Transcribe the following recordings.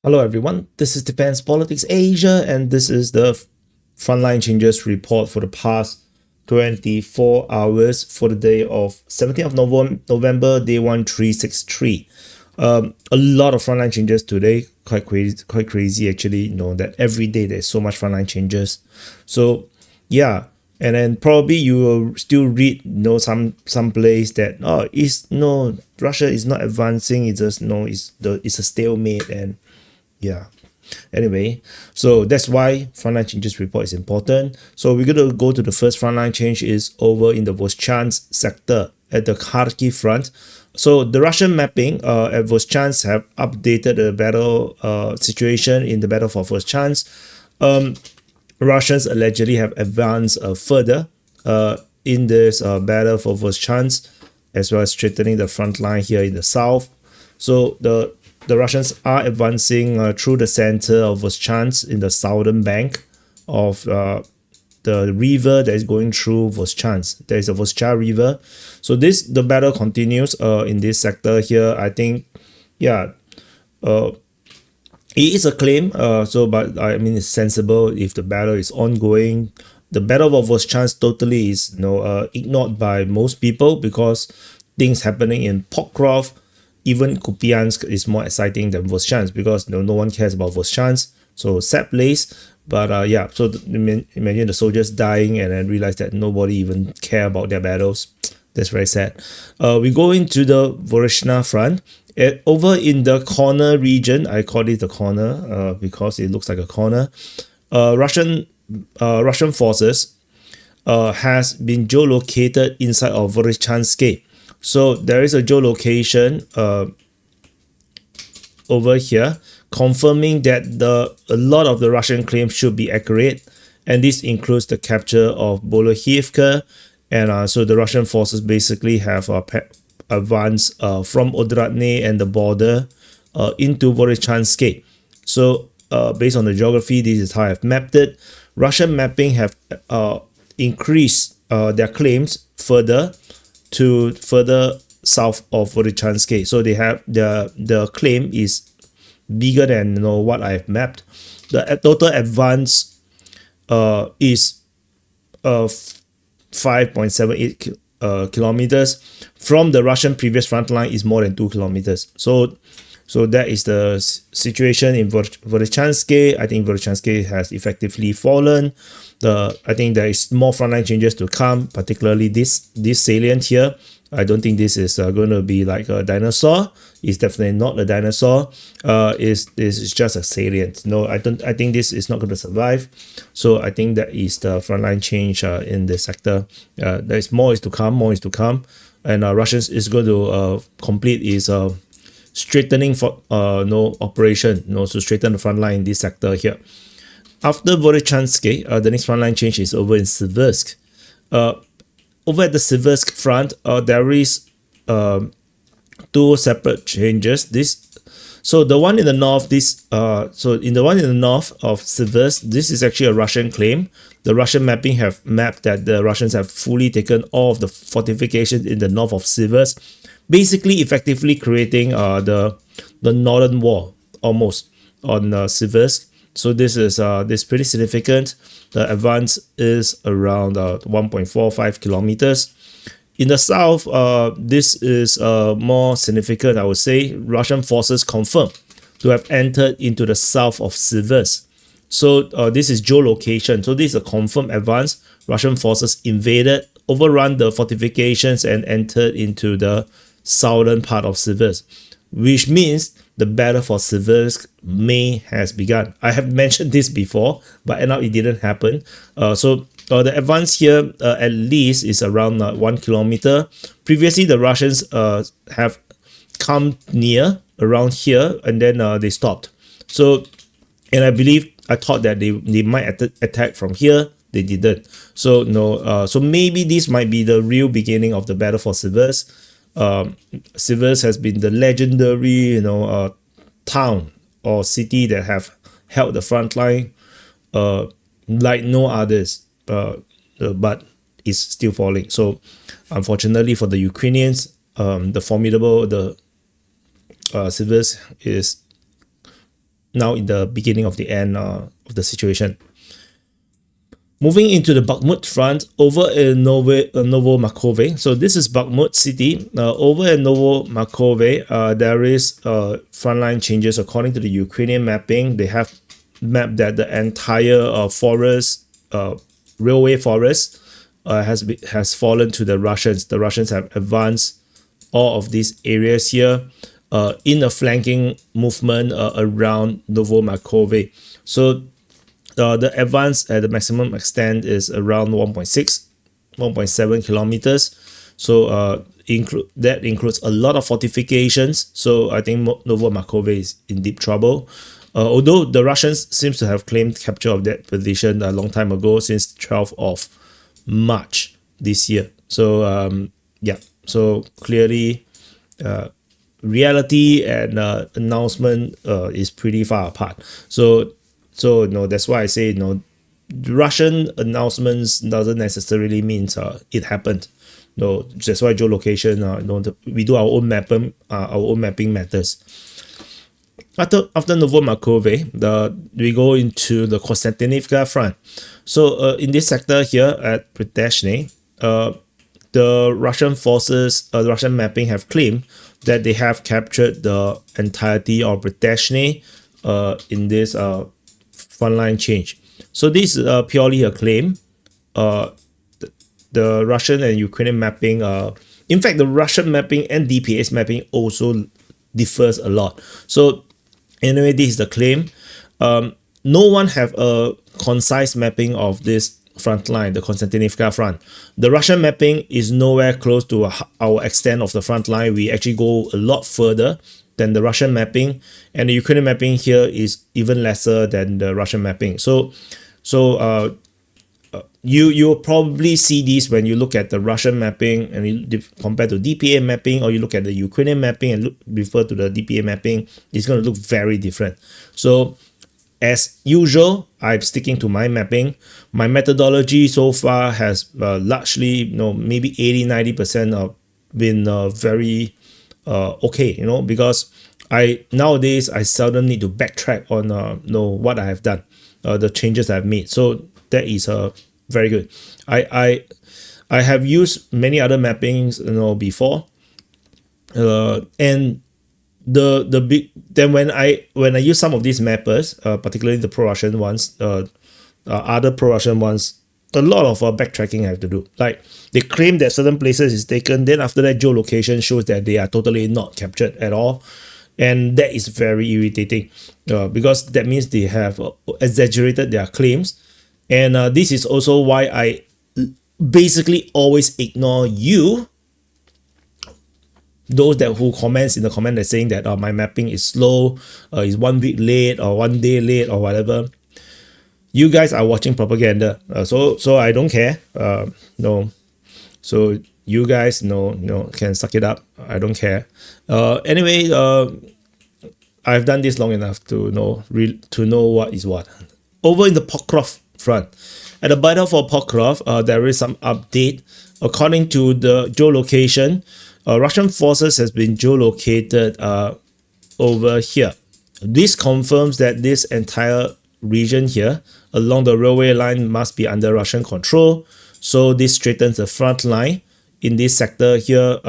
Hello everyone, this is Defense Politics Asia and this is the Frontline Changes report for the past 24 hours for the day of 17th of November, day 1363. A lot of frontline changes today, quite crazy actually, that every day there's so much frontline changes. So yeah, and then probably you will still read some place that Russia is not advancing, it's just it's a stalemate. And yeah, anyway, so that's why frontline changes report is important. So we're going to go to the first frontline change is over in the Voschansk sector at the Kharkiv front. So the Russian mapping at Voschansk have updated the battle situation in the battle for Voschansk. Russians allegedly have advanced further in this battle for Voschansk, as well as strengthening the front line here in the south. So the Russians are advancing through the center of Voschansk in the southern bank of the river that is going through Voschansk. There is a Voschansk river. So the battle continues in this sector here. I think, yeah, it is a claim. But I mean, it's sensible if the battle is ongoing. The battle of Voschansk totally is ignored by most people because things happening in Pokrovsk, even Kupiansk is more exciting than Voschansk because no one cares about Voschansk. So sad place. But yeah, so imagine the soldiers dying and then realize that nobody even care about their battles. That's very sad. We go into the Dvorichna front. Over in the corner region, I call it the corner because it looks like a corner. Russian forces has been geolocated inside of Dvorichna. So there is a geolocation over here confirming that a lot of the Russian claims should be accurate, and this includes the capture of Hulyaipole, and so the Russian forces basically have advanced from Dvorichna and the border into Dvorichna. So based on the geography, this is how I've mapped it. Russian mapping have increased their claims further to further south of Dvorichna. So they have the claim is bigger than what I've mapped. The total advance is 5.78 kilometers. From the Russian previous front line is more than 2 kilometers. So that is the situation in Dvorichna. I think Dvorichna has effectively fallen. I think there is more frontline changes to come, particularly this salient here. I don't think this is going to be like a dinosaur. It's definitely not a dinosaur. It's just a salient. No, I think this is not going to survive. So I think that is the frontline change in the sector. There is more is to come. More is to come, and Russians is going to complete its straightening for operation. To straighten the front line in this sector here. After Dvorichna, the next frontline change is over in Siversk. Over at the Siversk front, there is two separate changes. So the one in the north, in the one in the north of Siversk, this is actually a Russian claim. The Russian mapping have mapped that the Russians have fully taken all of the fortifications in the north of Siversk, basically effectively creating the northern wall almost on Siversk. So this is pretty significant. The advance is around 1.45 kilometers. In the south, this is more significant, I would say. Russian forces confirmed to have entered into the south of Siversk. So this is geolocation. So this is a confirmed advance. Russian forces invaded, overrun the fortifications and entered into the southern part of Siversk, which means the battle for Siversk has begun. I have mentioned this before, but now it didn't happen. So the advance here at least is around 1 kilometer. Previously, the Russians have come near around here and then they stopped. So, and I thought that they might attack from here. They didn't. So no. So maybe this might be the real beginning of the battle for Siversk. Siversk has been the legendary town or city that have held the front line like no others, but is still falling. So unfortunately for the Ukrainians, the Siversk is now in the beginning of the end of the situation. Moving into the Bakhmut front, over in Novomakove. So this is Bakhmut city. Over in Novomakove, there is frontline changes according to the Ukrainian mapping. They have mapped that the entire forest, railway forest, has fallen to the Russians. The Russians have advanced all of these areas here in a flanking movement around Novomakove. So the advance at the maximum extent is around 1.7 kilometers. So that includes a lot of fortifications. So I think Novomakove is in deep trouble. Although the Russians seems to have claimed capture of that position a long time ago, since 12th of March this year. So yeah, so clearly reality and announcement is pretty far apart. So that's why I say Russian announcements doesn't necessarily mean it happened. No, that's why geolocation. We do our own mapping methods. After Novomakove, we go into the Konstyantynivka front. So in this sector here at Dvorichna, the Russian forces, the Russian mapping have claimed that they have captured the entirety of Dvorichna in this frontline change. So this is purely a claim. The Russian and Ukrainian mapping, in fact, the Russian mapping and DPA's mapping also differs a lot. So anyway, this is the claim. No one have a concise mapping of this front line, the Konstyantynivka front. The Russian mapping is nowhere close to our extent of the front line. We actually go a lot further than the Russian mapping, and the Ukrainian mapping here is even lesser than the Russian mapping. So you'll probably see this when you look at the Russian mapping and you compare to DPA mapping, or you look at the Ukrainian mapping and refer to the DPA mapping. It's going to look very different. So as usual, I'm sticking to my mapping. My methodology so far has largely, maybe 80-90% been very okay, because nowadays I seldom need to backtrack on what I have done, the changes I've made. So that is very good. I have used many other mappings before, and the big then when I use some of these mappers, particularly the pro-Russian ones, other pro-Russian ones, a lot of backtracking I have to do. Like, they claim that certain places is taken, then after that geolocation shows that they are totally not captured at all, and that is very irritating, because that means they have exaggerated their claims. And this is also why I basically always ignore those who comments in the comment that's saying that my mapping is slow, is 1 week late or 1 day late or whatever. You guys are watching propaganda, so I don't care. No, so you guys can suck it up. I don't care. Anyway, I've done this long enough to know what is what. Over in the Pokrovsk front, at the battle for Pokrovsk, there is some update. According to the geolocation, Russian forces has been geolocated over here. This confirms that this entire region here along the railway line must be under Russian control. So this straightens the front line in this sector here.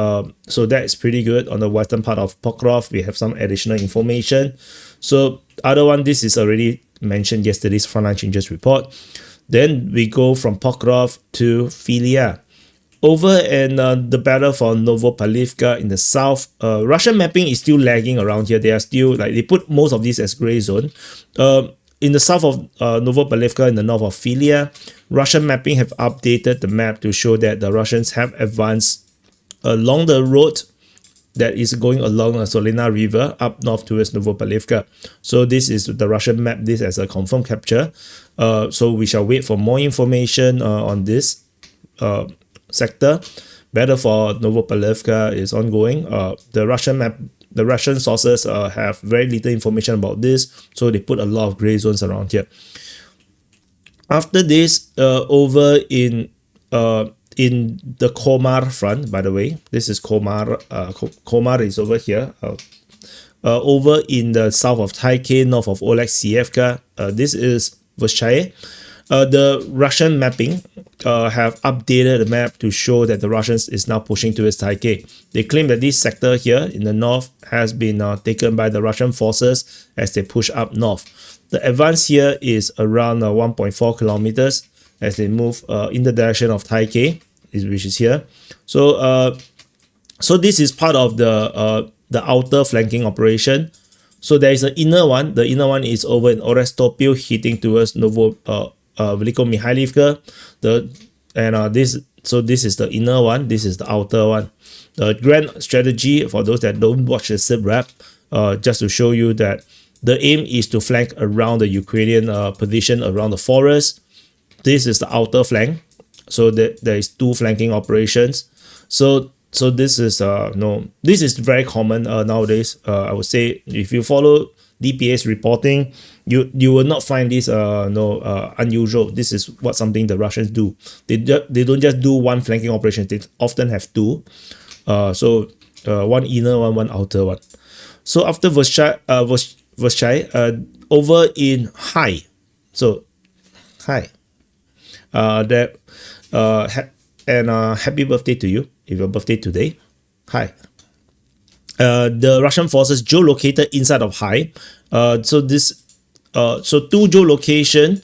So that is pretty good. On the western part of Pokrovsk, we have some additional information. So other one, this is already mentioned yesterday's Frontline Changes report. Then we go from Pokrovsk to Filia. Over in the battle for Novopalivka in the south, Russian mapping is still lagging around here. They are still, they put most of this as gray zone. In the south of Novopalivka, in the north of Filia, Russian mapping have updated the map to show that the Russians have advanced along the road that is going along the Solena River up north towards Novopalivka. So this is the Russian map, this as a confirmed capture. So we shall wait for more information on this sector. Battle for Novopalivka is ongoing. The Russian sources have very little information about this, so they put a lot of gray zones around here. After this, over in the Komar front, by the way, this is Komar. Komar is over here. over in the south of Taikei, north of Oleksievka. This is Vyschaye. The Russian mapping have updated the map to show that the Russians is now pushing towards Taikei. They claim that this sector here in the north has been taken by the Russian forces as they push up north. The advance here is around 1.4 kilometers as they move in the direction of Taikei, which is here. So this is part of the outer flanking operation. So there is an inner one. The inner one is over in Orestopil, hitting towards Veliko Mihailivka. This is the inner one. This is the outer one. The grand strategy for those that don't watch the SIP rap, just to show you that the aim is to flank around the Ukrainian position around the forest. This is the outer flank. So there is two flanking operations. So this is this is very common nowadays. I would say if you follow DPA's reporting, you will not find this unusual. This is something the Russians do. They don't just do one flanking operation. They often have two. One inner one outer one. So after Vyschaye, over in Hai. So Hai. Happy birthday to you if your birthday today. Hi. The Russian forces geolocated inside of Hai. So two geolocation.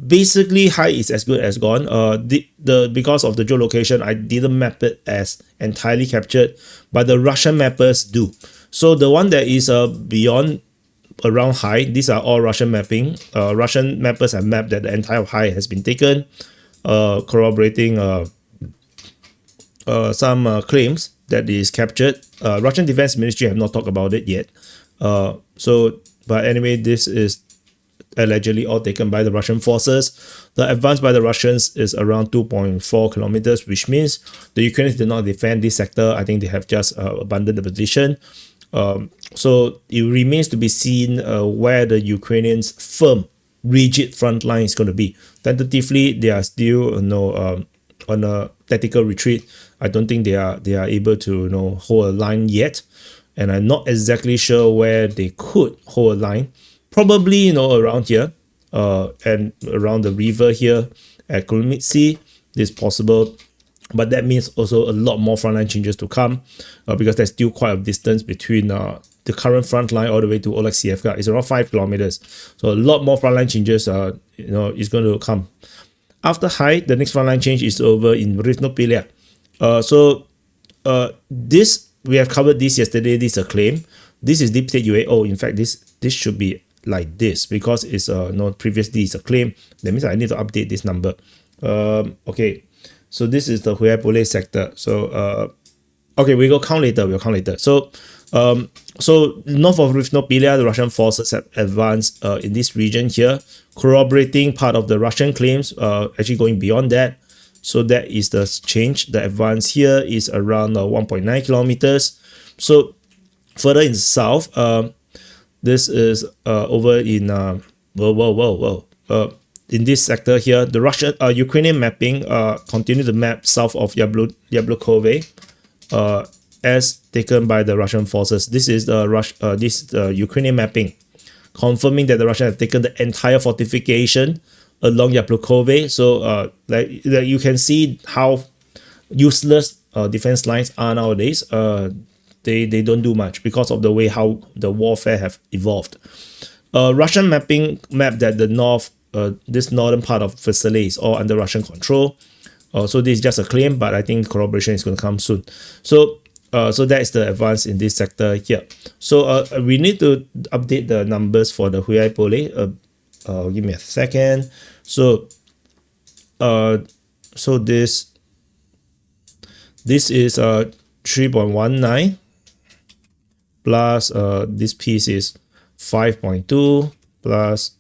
Basically Hai is as good as gone. Because of the geolocation, I didn't map it as entirely captured, but the Russian mappers do. So the one that is beyond around Hai, these are all Russian mapping. Russian mappers have mapped that the entire Hai has been taken, corroborating some claims that is captured. Russian Defense Ministry have not talked about it yet. But anyway, this is allegedly all taken by the Russian forces. The advance by the Russians is around 2.4 kilometers, which means the Ukrainians did not defend this sector. I think they have just abandoned the position. So it remains to be seen where the Ukrainians' firm, rigid front line is going to be. Tentatively, they are still on a tactical retreat. I don't think they are able to hold a line yet, and I'm not exactly sure where they could hold a line. Probably around here, and around the river here at Kulmitsi is possible. But that means also a lot more frontline changes to come, because there's still quite a distance between the current front line all the way to Oleksievka. It's around 5 kilometers. So a lot more frontline changes is going to come. After Hai, the next frontline change is over in Dvorichna. This we have covered this yesterday. This is a claim. This is deep state UA. Oh, in fact, this should be like this because it's previously it's a claim. That means I need to update this number. Okay. So this is the Hulyaipole sector. So okay, we'll count later. So north of Rivnopilia, the Russian forces have advanced in this region here, corroborating part of the Russian claims, actually going beyond that. So that is the change. The advance here is around 1.9 kilometers. So further in the south, this is over in in this sector here, the Russian Ukrainian mapping continue to map south of Yablokove as taken by the Russian forces. This is the Ukrainian mapping, confirming that the Russians have taken the entire fortification along Yablokove. So like you can see how useless defense lines are nowadays. They don't do much because of the way how the warfare have evolved. Russian mapping mapped that the north, this northern part of Vasily is all under Russian control. So this is just a claim, but I think corroboration is going to come soon. So that is the advance in this sector here. So we need to update the numbers for the Hulyaipole. Give me a second. So this is 3.19 plus this piece is 5.2 plus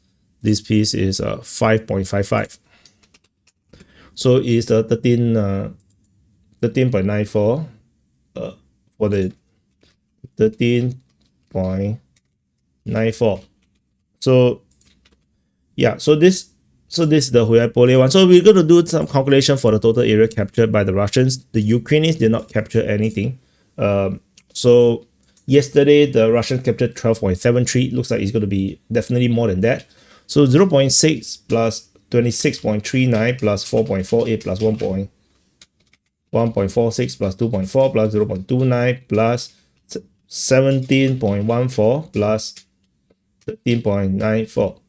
this piece is 5.55. So it's 13.94 for the 13.94. So yeah, so this is the Hulyaipole one. So we're going to do some calculation for the total area captured by the Russians. The Ukrainians did not capture anything. So Yesterday, the Russians captured 12.73. Looks like it's going to be definitely more than that. So 0.6 plus 26.39 plus 4.48 plus 1.46 plus 2.4 plus 0.29 plus 17.14 plus 13.94.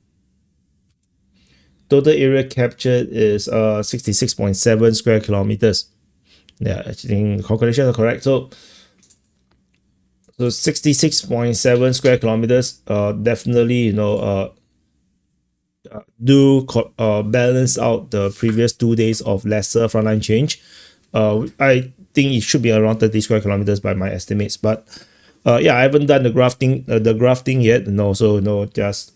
Total area captured is 66.7 square kilometers. Yeah, I think the calculations are correct. So 66.7 square kilometers definitely, do balance out the previous 2 days of lesser frontline change. I think it should be around 30 square kilometers by my estimates, but yeah, I haven't done the grafting yet. Just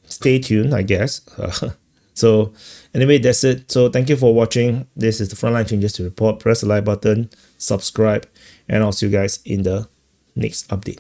stay tuned, I guess. So anyway, that's it. So thank you for watching. This is the Frontline Changes to report. Press the like button, subscribe, and I'll see you guys in the next update.